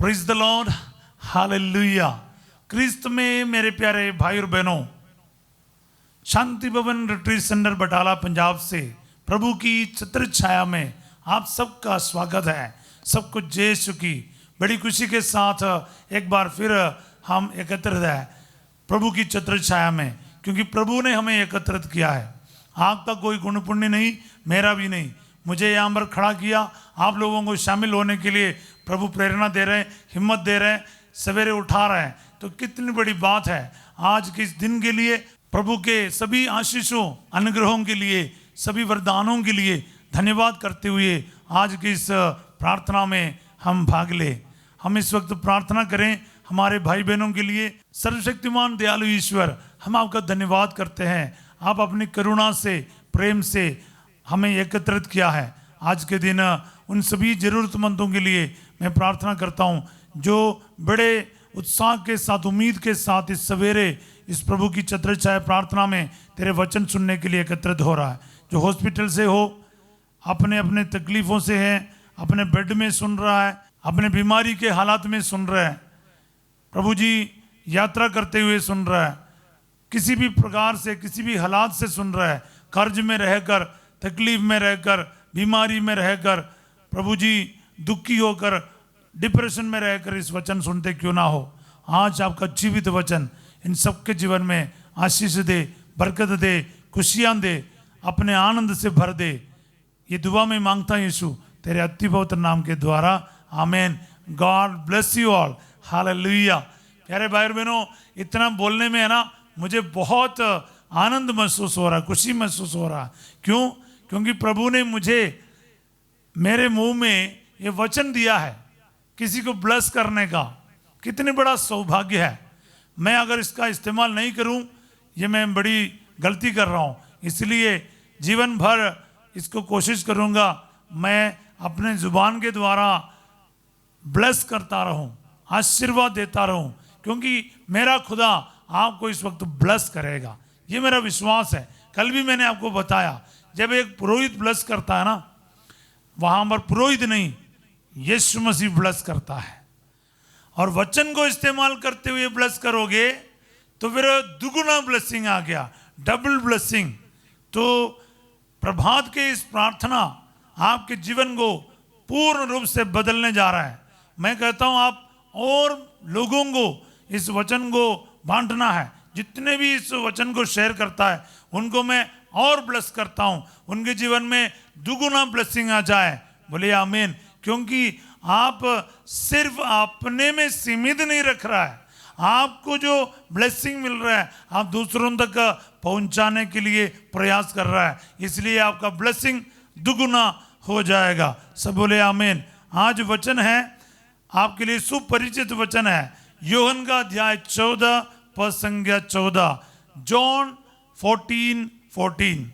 Praise the Lord, hallelujah. क्रिस्त में मेरे प्यारे भाई और बहनों, शांति भवन रिट्रीट सेंटर बटाला पंजाब से प्रभु की छत्र छाया में आप सबका स्वागत है। सबको जय यीशु की बड़ी खुशी के साथ एक बार फिर हम एकत्रित हैं प्रभु की छत्र छाया में, क्योंकि प्रभु ने हमें एकत्रित किया है। आपका कोई गुण पुण्य नहीं, मेरा भी नहीं। मुझे यहाँ पर खड़ा किया, आप लोगों को शामिल होने के लिए प्रभु प्रेरणा दे रहे हैं, हिम्मत दे रहे हैं, सवेरे उठा रहे हैं। तो कितनी बड़ी बात है। आज के इस दिन के लिए, प्रभु के सभी आशीषों अनुग्रहों के लिए, सभी वरदानों के लिए धन्यवाद करते हुए आज की इस प्रार्थना में हम भाग ले। हम इस वक्त प्रार्थना करें हमारे भाई बहनों के लिए। सर्वशक्तिमान दयालु ईश्वर, हम आपका धन्यवाद करते हैं। आप अपनी करुणा से, प्रेम से हमें एकत्रित किया है। आज के दिन उन सभी ज़रूरतमंदों के लिए मैं प्रार्थना करता हूँ जो बड़े उत्साह के साथ, उम्मीद के साथ इस सवेरे इस प्रभु की छत्र छाया प्रार्थना में तेरे वचन सुनने के लिए एकत्रित हो रहा है। जो हॉस्पिटल से हो, अपने अपने तकलीफ़ों से है, अपने बेड में सुन रहा है, अपने बीमारी के हालात में सुन रहा है, प्रभु जी यात्रा करते हुए सुन रहा है, किसी भी प्रकार से, किसी भी हालात से सुन रहा है, कर्ज में रहकर, तकलीफ में रहकर, बीमारी में रहकर, प्रभु जी दुखी होकर, डिप्रेशन में रहकर इस वचन सुनते क्यों ना हो, आज आपका जीवित वचन इन सबके जीवन में आशीष दे, बरकत दे, खुशियाँ दे, अपने आनंद से भर दे। ये दुआ में मांगता हूँ यीशु तेरे अति पवित्र नाम के द्वारा, आमीन। God bless you all, hallelujah. प्यारे भाई और बहनों, इतना बोलने में है ना, मुझे बहुत आनंद महसूस हो रहा है, खुशी महसूस हो रहा है। क्यों? क्योंकि प्रभु ने मुझे, मेरे मुंह में ये वचन दिया है किसी को ब्लेस करने का। कितनी बड़ा सौभाग्य है। मैं अगर इसका इस्तेमाल नहीं करूं, ये मैं बड़ी गलती कर रहा हूं। इसलिए जीवन भर इसको कोशिश करूंगा मैं अपने ज़ुबान के द्वारा ब्लेस करता रहूं, आशीर्वाद देता रहूं, क्योंकि मेरा खुदा आपको इस वक्त ब्लेस करेगा। ये मेरा विश्वास है। कल भी मैंने आपको बताया, जब एक पुरोहित ब्लेस करता है ना, वहाँ पर पुरोहित नहीं, यीशु मसीह ब्लेस करता है। और वचन को इस्तेमाल करते हुए ब्लेस करोगे तो फिर दुगुना ब्लेसिंग आ गया, डबल ब्लेसिंग। तो प्रभात के इस प्रार्थना आपके जीवन को पूर्ण रूप से बदलने जा रहा है। मैं कहता हूँ आप और लोगों को इस वचन को बांटना है। जितने भी इस वचन को शेयर करता है उनको मैं और ब्लेस करता हूँ, उनके जीवन में दुगुना ब्लेसिंग आ जाए। बोलिए आमीन। क्योंकि आप सिर्फ अपने में सीमित नहीं रख रहा है, आपको जो ब्लेसिंग मिल रहा है आप दूसरों तक पहुंचाने के लिए प्रयास कर रहा है, इसलिए आपका ब्लेसिंग दुगुना हो जाएगा। सब बोले आमीन। आज वचन है आपके लिए सुपरिचित वचन है, यूहन्ना का अध्याय 14 पद संख्या 14, जॉन 14:14।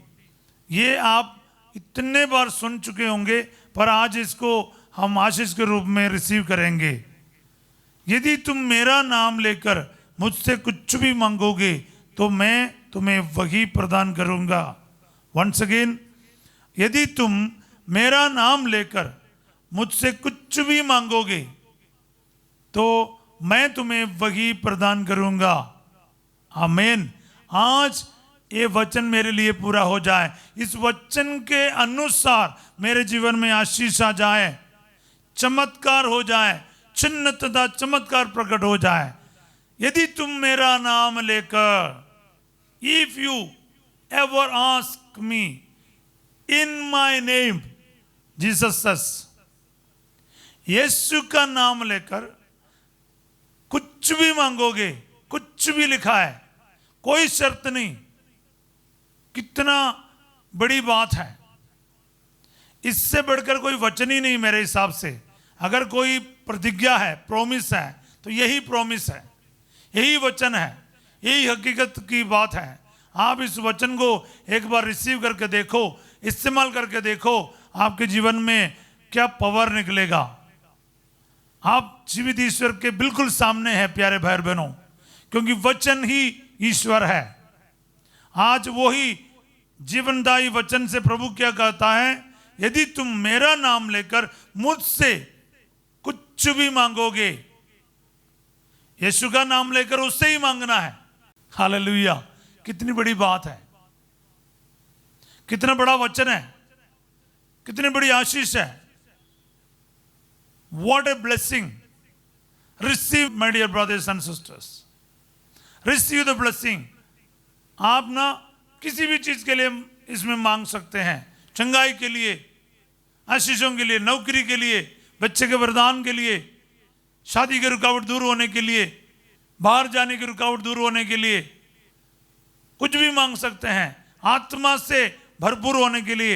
ये आप इतने बार सुन चुके होंगे, पर आज इसको हम आशीष के रूप में रिसीव करेंगे। यदि तुम मेरा नाम लेकर मुझसे कुछ भी मांगोगे तो मैं तुम्हें वही प्रदान करूंगा। वंस अगेन, यदि तुम मेरा नाम लेकर मुझसे कुछ भी मांगोगे तो मैं तुम्हें वही प्रदान करूंगा। आमीन। आज ये वचन मेरे लिए पूरा हो जाए, इस वचन के अनुसार मेरे जीवन में आशीष आ जाए, चमत्कार हो जाए, चिन्ह तथा चमत्कार प्रकट हो जाए। यदि तुम मेरा नाम लेकर, if you ever ask me in my name, Jesus, Yeshu का नाम लेकर कुछ भी मांगोगे, कुछ भी लिखा है, कोई शर्त नहीं। कितना बड़ी बात है, इससे बढ़कर कोई वचन ही नहीं मेरे हिसाब से। अगर कोई प्रतिज्ञा है, प्रॉमिस है, तो यही प्रॉमिस है, यही वचन है, यही हकीकत की बात है। आप इस वचन को एक बार रिसीव करके देखो, इस्तेमाल करके देखो, आपके जीवन में क्या पावर निकलेगा। आप जीवित ईश्वर के बिल्कुल सामने हैं प्यारे भाई बहनों, क्योंकि वचन ही ईश्वर है। आज वही जीवनदायी वचन से प्रभु क्या कहता है, यदि तुम मेरा नाम लेकर मुझसे कुछ कुछ भी मांगोगे, यीशु का नाम लेकर उससे ही मांगना है। हालेलुया, कितनी बड़ी बात है, कितना बड़ा वचन है, कितनी बड़ी आशीष है। What a blessing. Receive my dear brothers and sisters, receive the blessing. आप ना किसी भी चीज के लिए इसमें मांग सकते हैं, चंगाई के लिए, आशीषों के लिए, नौकरी के लिए, बच्चे के वरदान के लिए, शादी की रुकावट दूर होने के लिए, बाहर जाने की रुकावट दूर होने के लिए, कुछ भी मांग सकते हैं। आत्मा से भरपूर होने के लिए,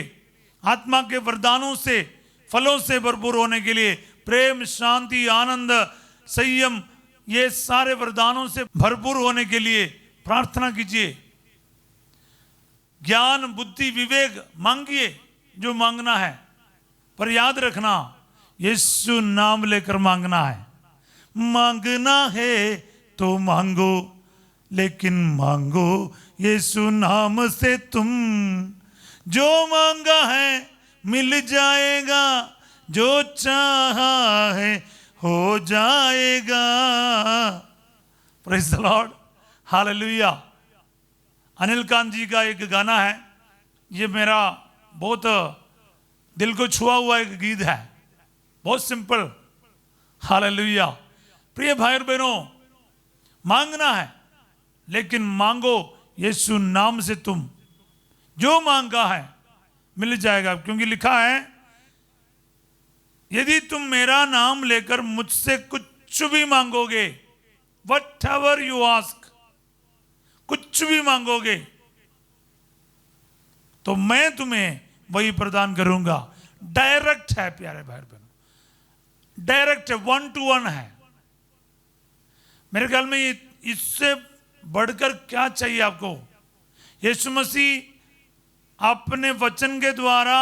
आत्मा के वरदानों से, फलों से भरपूर होने के लिए, प्रेम, शांति, आनंद, संयम, ये सारे वरदानों से भरपूर होने के लिए प्रार्थना कीजिए। ज्ञान, बुद्धि, विवेक मांगिए जो मांगना है, पर याद रखना यीशु नाम लेकर मांगना है। मांगना है तो मांगो, लेकिन मांगो यीशु नाम से तुम। जो मांगा है मिल जाएगा, जो चाहा है हो जाएगा। Praise the Lord, hallelujah. Anil Kant ji का एक गाना है, ये मेरा बहुत दिल को छुआ हुआ एक गीत है, बहुत सिंपल। हालेलुया। प्रिय भाई और बहनों, मांगना है, लेकिन मांगो यीशु नाम से तुम। जो मांगा है मिल जाएगा, क्योंकि लिखा है यदि तुम मेरा नाम लेकर मुझसे कुछ भी मांगोगे, वट एवर यू आस्क, कुछ भी मांगोगे तो मैं तुम्हें वही प्रदान करूंगा। डायरेक्ट है प्यारे भाई बहनों, डायरेक्ट है, 1 to 1 है। मेरे ख्याल में इससे बढ़कर क्या चाहिए आपको। यीशु मसीह अपने वचन के द्वारा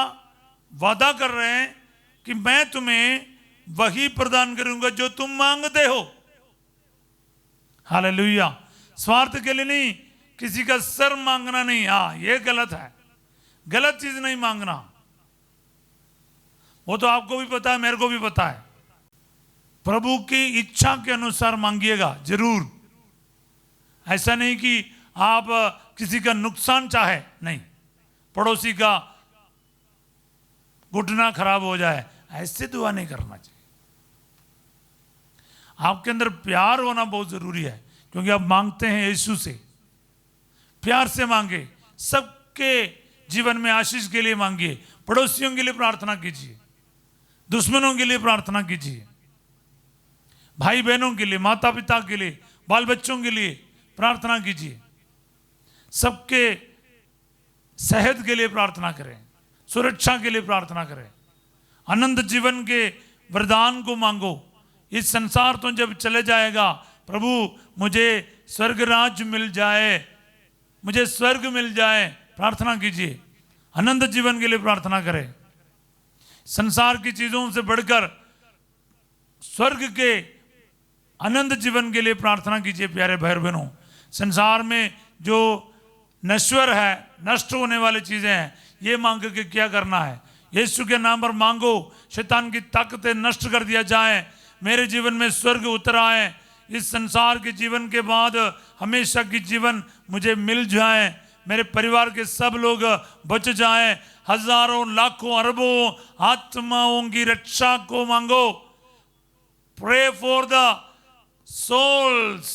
वादा कर रहे हैं कि मैं तुम्हें वही प्रदान करूंगा जो तुम मांगते हो। हालेलुया। स्वार्थ के लिए नहीं, किसी का सर मांगना नहीं। हाँ, ये गलत है, गलत चीज नहीं मांगना। वो तो आपको भी पता है, मेरे को भी पता है। प्रभु की इच्छा के अनुसार मांगिएगा जरूर। ऐसा नहीं कि आप किसी का नुकसान चाहे, नहीं, पड़ोसी का घुटना खराब हो जाए, ऐसे दुआ नहीं करना चाहिए। आपके अंदर प्यार होना बहुत जरूरी है, क्योंकि आप मांगते हैं यीशु से। प्यार से मांगे, सबके जीवन में आशीष के लिए मांगिए। पड़ोसियों के लिए प्रार्थना कीजिए, दुश्मनों के लिए प्रार्थना कीजिए, भाई बहनों के लिए, माता पिता के लिए, बाल बच्चों के लिए प्रार्थना कीजिए। सबके सेहत के लिए प्रार्थना करें, सुरक्षा के लिए प्रार्थना करें, अनंत जीवन के वरदान को मांगो। इस संसार तो जब चले जाएगा, प्रभु मुझे स्वर्ग राज्य मिल जाए, मुझे स्वर्ग मिल जाए, प्रार्थना कीजिए। अनंत जीवन के लिए प्रार्थना करें। संसार की चीजों से बढ़कर स्वर्ग के अनंत जीवन के लिए प्रार्थना कीजिए प्यारे भाई बहनों। संसार में जो नश्वर है, नष्ट होने वाली चीजें हैं, ये मांग के क्या करना है। यीशु के नाम पर मांगो, शैतान की ताकतें नष्ट कर दिया जाए, मेरे जीवन में स्वर्ग उतर आए, इस संसार के जीवन के बाद हमेशा की जीवन मुझे मिल जाए, मेरे परिवार के सब लोग बच जाएं, हजारों लाखों अरबों आत्माओं की रक्षा को मांगो। Pray for the souls,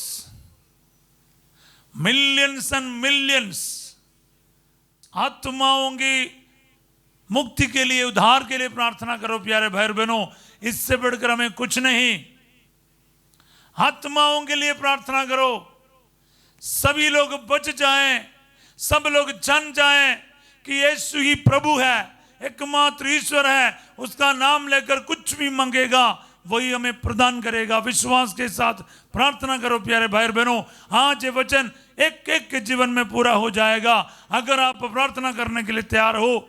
millions and millions, आत्माओं की मुक्ति के लिए, उद्धार के लिए प्रार्थना करो प्यारे भाई बहनों। इससे बढ़कर हमें कुछ नहीं। आत्माओं के लिए प्रार्थना करो, सभी लोग बच जाएं, सब लोग जान जाएं कि यीशु ही प्रभु है, एकमात्र ईश्वर है। उसका नाम लेकर कुछ भी मांगेगा वही हमें प्रदान करेगा। विश्वास के साथ प्रार्थना करो प्यारे भाई बहनों। आज ये वचन एक एक के जीवन में पूरा हो जाएगा अगर आप प्रार्थना करने के लिए तैयार हो।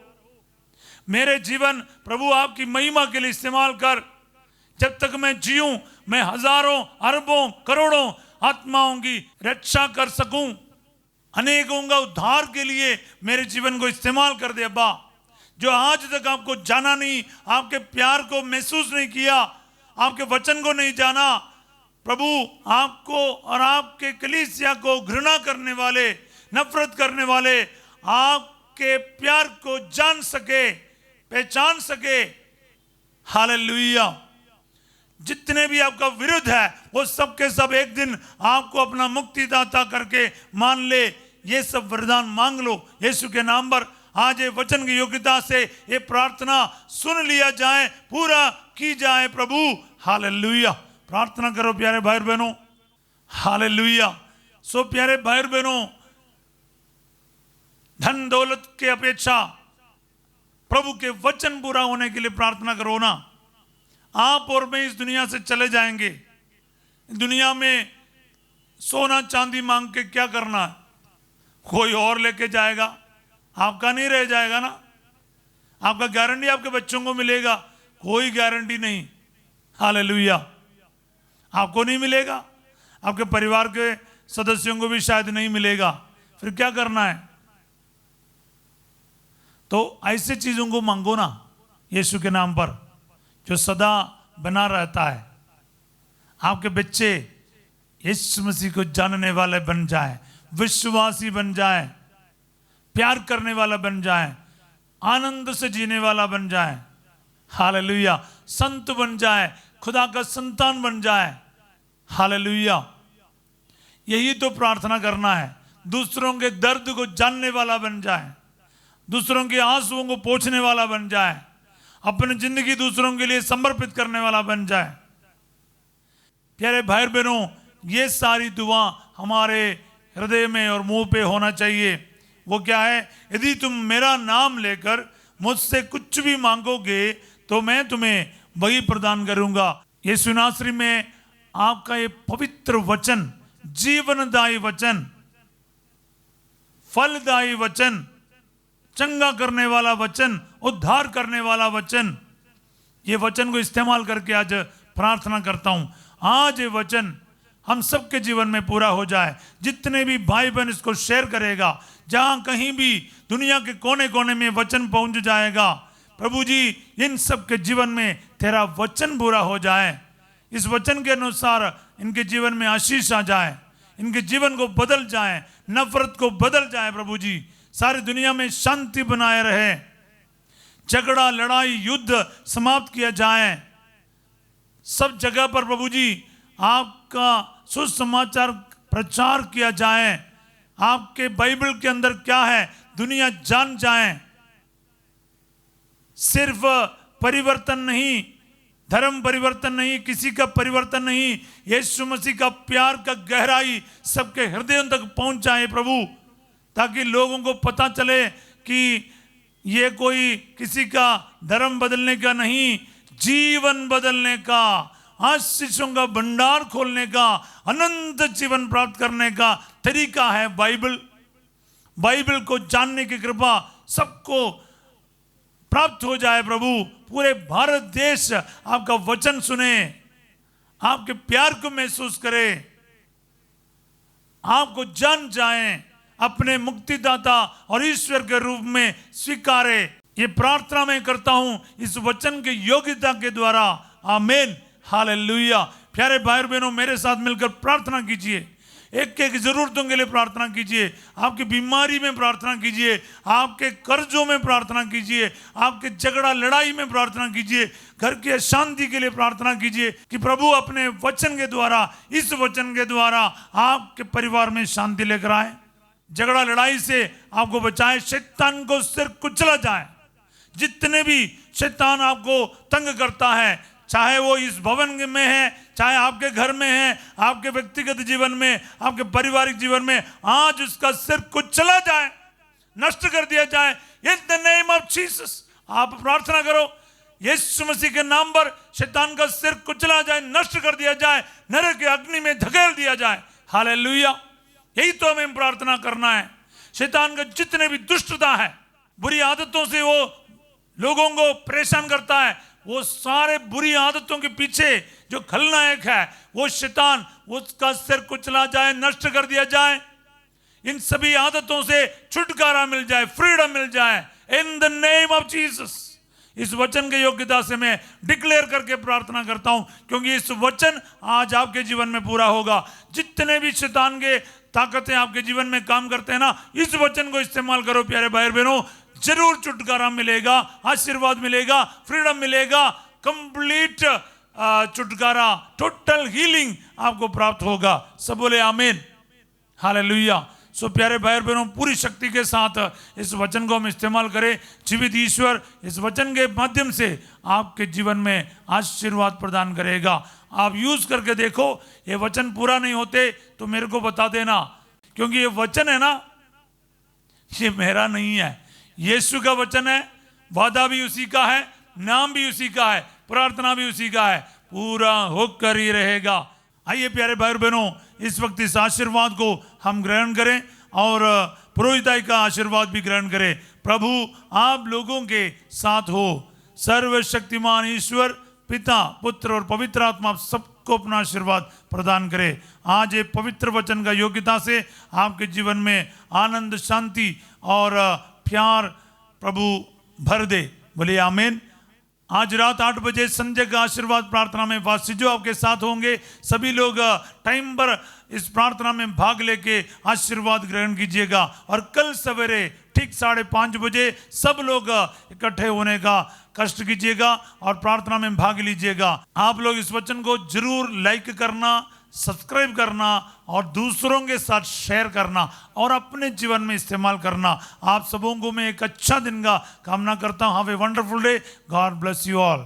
मेरे जीवन प्रभु आपकी महिमा के लिए इस्तेमाल कर। जब तक मैं जीऊं, मैं हजारों अरबों करोड़ों आत्माओं की रक्षा कर सकूं, अनेकों का उद्धार के लिए मेरे जीवन को इस्तेमाल कर दे अब्बा। जो आज तक आपको जाना नहीं, आपके प्यार को महसूस नहीं किया, आपके वचन को नहीं जाना, प्रभु आपको और आपके कलीसिया को घृणा करने वाले, नफरत करने वाले आपके प्यार को जान सके, पहचान सके। हालेलुया। जितने भी आपका विरुद्ध है वो सब के सब एक दिन आपको अपना मुक्तिदाता करके मान ले। ये सब वरदान मांग लो यीशु के नाम पर। आज ये वचन की योग्यता से ये प्रार्थना सुन लिया जाए, पूरा की जाए प्रभु। हालेलुया। प्रार्थना करो प्यारे भाई बहनों। हालेलुया। सो प्यारे भाई बहनों, धन दौलत के अपेक्षा प्रभु के वचन पूरा होने के लिए प्रार्थना करो ना। आप और मैं इस दुनिया से चले जाएंगे। दुनिया में सोना चांदी मांग के क्या करना है? कोई और लेके जाएगा, आपका नहीं रह जाएगा ना। आपका गारंटी आपके बच्चों को मिलेगा? कोई गारंटी नहीं। हालेलुया। आपको नहीं मिलेगा, आपके परिवार के सदस्यों को भी शायद नहीं मिलेगा। फिर क्या करना है? तो ऐसे चीजों को मांगो ना यीशु के नाम पर, जो सदा बना रहता है। आपके बच्चे यीशु मसीह को जानने वाले बन जाए, विश्वासी बन जाए, प्यार करने वाला बन जाए, आनंद से जीने वाला बन जाए। हालेलुया। संत बन जाए, खुदा का संतान बन जाए। हालेलुया। यही तो प्रार्थना करना है। दूसरों के दर्द को जानने वाला बन जाए, दूसरों के आंसुओं को पोंछने वाला बन जाए, अपनी जिंदगी दूसरों के लिए समर्पित करने वाला बन जाए। प्यारे भाई बहनों, ये सारी दुआ हमारे हृदय में और मुंह पे होना चाहिए। वो क्या है? यदि तुम मेरा नाम लेकर मुझसे कुछ भी मांगोगे तो मैं तुम्हें वही प्रदान करूंगा। यीशु नासरी में आपका ये पवित्र वचन, जीवनदायी वचन, फलदायी वचन, चंगा करने वाला वचन, उद्धार करने वाला वचन, ये वचन को इस्तेमाल करके आज प्रार्थना करता हूं, आज ये वचन हम सबके जीवन में पूरा हो जाए। जितने भी भाई बहन इसको शेयर करेगा, जहां कहीं भी दुनिया के कोने कोने में वचन पहुंच जाएगा, प्रभु जी इन सब के जीवन में तेरा वचन पूरा हो जाए। इस वचन के अनुसार इनके जीवन में आशीष आ जाए, इनके जीवन को बदल जाए, नफरत को बदल जाए। प्रभु जी सारी दुनिया में शांति बनाए रहे, झगड़ा लड़ाई युद्ध समाप्त किया जाए। सब जगह पर प्रभु जी आपका सुसमाचार प्रचार किया जाए। आपके बाइबल के अंदर क्या है दुनिया जान जाए। सिर्फ परिवर्तन नहीं, धर्म परिवर्तन नहीं, किसी का परिवर्तन नहीं, यीशु मसीह का प्यार का गहराई सबके हृदयों तक पहुंच जाए प्रभु, ताकि लोगों को पता चले कि ये कोई किसी का धर्म बदलने का नहीं, जीवन बदलने का, आशीषों का भंडार खोलने का, अनंत जीवन प्राप्त करने का तरीका है बाइबल। बाइबल को जानने की कृपा सबको प्राप्त हो जाए प्रभु। पूरे भारत देश आपका वचन सुने, आपके प्यार को महसूस करे, आपको जान जाए, अपने मुक्तिदाता और ईश्वर के रूप में स्वीकारे। ये प्रार्थना मैं करता हूं इस वचन के योग्यता के द्वारा। आमीन। हालेलुया। प्यारे भाई बहनों, मेरे साथ मिलकर प्रार्थना कीजिए। एक एक जरूरतों के लिए प्रार्थना कीजिए। आपकी बीमारी में प्रार्थना कीजिए, आपके कर्जों में प्रार्थना कीजिए, आपके झगड़ा लड़ाई में प्रार्थना कीजिए, घर की अशांति के लिए प्रार्थना कीजिए कि प्रभु अपने वचन के द्वारा, इस वचन के द्वारा आपके परिवार में शांति लेकर आए, झगड़ा लड़ाई से आपको बचाए, शैतान को सिर कुचला जाए। जितने भी शैतान आपको तंग करता है, चाहे वो इस भवन में है, चाहे आपके घर में है, आपके व्यक्तिगत जीवन में, आपके पारिवारिक जीवन में, आज उसका सिर कुचला जाए, नष्ट कर दिया जाए in the name of Jesus. आप प्रार्थना करो, यीशु मसीह के नाम पर शैतान का सिर कुचला जाए, नष्ट कर दिया जाए, नरक के अग्नि में धकेल दिया जाए। हालेलुया। यही तो हमें प्रार्थना करना है। शैतान का जितने भी दुष्टता है, बुरी आदतों से वो लोगों को परेशान करता है, वो सारे बुरी आदतों के पीछे जो खलनायक है वो शैतान, उसका सिर कुचला जाए, नष्ट कर दिया जाए। इन सभी आदतों से छुटकारा मिल जाए, फ्रीडम मिल जाए in the name of Jesus. इस वचन के योग्यता से मैं डिक्लेयर करके प्रार्थना करता हूं, क्योंकि इस वचन आज आपके जीवन में पूरा होगा। जितने भी शैतान के ताकतें आपके जीवन में काम करते हैं ना, इस वचन को इस्तेमाल करो प्यारे भाई बहनों, जरूर छुटकारा मिलेगा, आशीर्वाद मिलेगा, फ्रीडम मिलेगा, कंप्लीट छुटकारा, टोटल हीलिंग आपको प्राप्त होगा। सब बोले आमीन, हालेलुया। सो प्यारे भाई बहनों, पूरी शक्ति के साथ इस वचन को हम इस्तेमाल करें। जीवित ईश्वर इस वचन के माध्यम से आपके जीवन में आशीर्वाद प्रदान करेगा। आप यूज करके देखो, ये वचन पूरा नहीं होते तो मेरे को बता देना, क्योंकि ये वचन है ना, ये मेरा नहीं है, यीशु का वचन है। वादा भी उसी का है, नाम भी उसी का है, प्रार्थना भी उसी का है, पूरा होकर ही रहेगा। आइए प्यारे भाई बहनों, इस वक्त इस आशीर्वाद को हम ग्रहण करें और पुरोहिताई का आशीर्वाद भी ग्रहण करें। प्रभु आप लोगों के साथ हो। सर्वशक्तिमान ईश्वर पिता, पुत्र और पवित्र आत्मा आप सबको अपना आशीर्वाद प्रदान करे। आज ये पवित्र वचन का योग्यता से आपके जीवन में आनंद, शांति और प्यार प्रभु भर दे। बोलिए आमीन। आज रात 8 बजे संजय का आशीर्वाद प्रार्थना में वासी जो आपके साथ होंगे, सभी लोग टाइम पर इस प्रार्थना में भाग लेके आशीर्वाद ग्रहण कीजिएगा। और कल सवेरे ठीक 5:30 बजे सब लोग इकट्ठे होने का कष्ट कीजिएगा और प्रार्थना में भाग लीजिएगा। आप लोग इस वचन को जरूर लाइक करना, सब्सक्राइब करना और दूसरों के साथ शेयर करना और अपने जीवन में इस्तेमाल करना। आप सबों को मैं एक अच्छा दिन का कामना करता हूँ। Have a wonderful day. God bless you all.